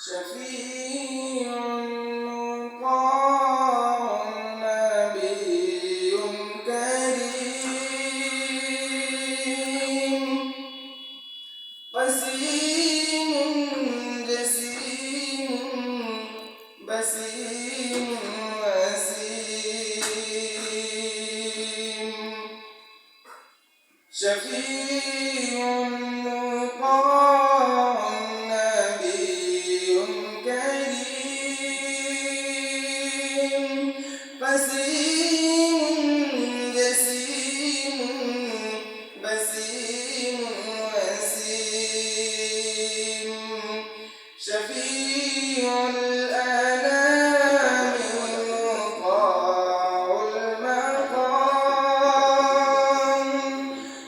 شفيع مطاع نبي كريم قسيم جسيم بسيم وسيم شفيع مطاع نبي كريم قسيم جسيم بسيم وسيم شفيع الأنام مطاع المقام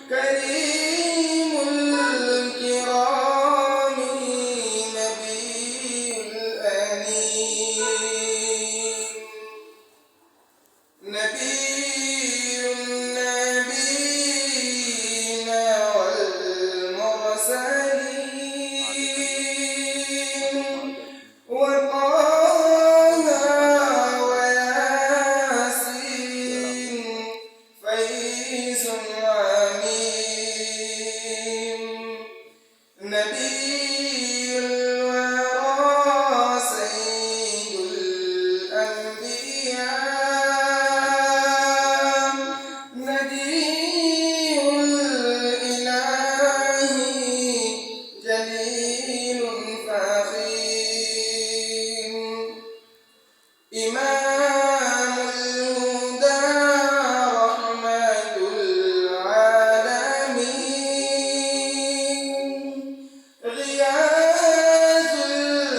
كريم الكرام نبي الأنيم نبي النبيين والمرسلين وطه وياسين فيز عميم نبي الورى سيد الأنبياء ندي الإله جليل فخيم إمام الهدى رحمة العالمين غياث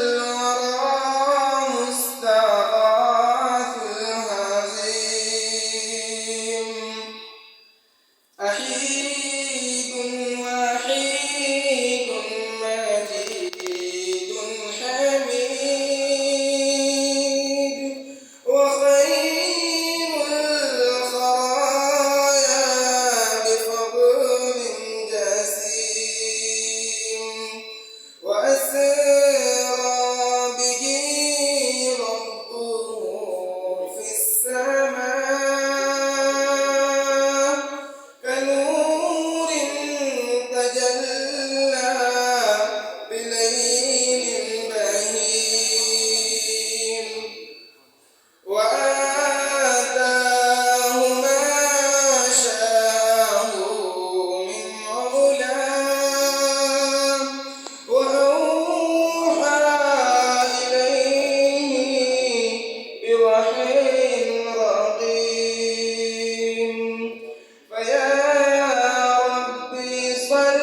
الورى مستغاث الهزيم أحيد وحيد مجيد حميد وخير الخرايا بفضل جسيم وأسرى به ربه في السماء كنور تجلى بليل بهيم وآتاه ما شاء من علاه وأوحى إليه بوحي رقيم فيا ربي صل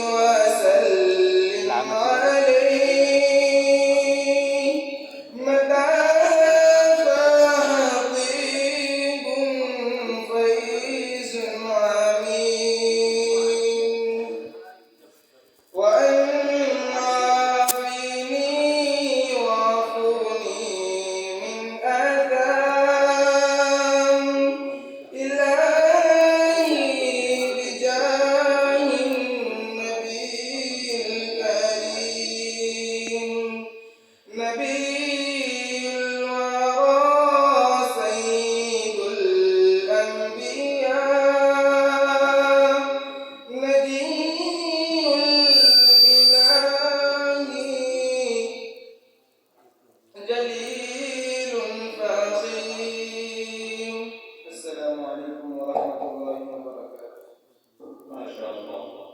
وسلم عليه متى فاح طيب فيز عميم وأن عافني وعفوني من آثام إلهي بجاه النبي الكريم نبي الورى سيد الأنبياء ندي الإله جليل فخيم. السلام عليكم ورحمة الله وبركاته. ما شاء الله.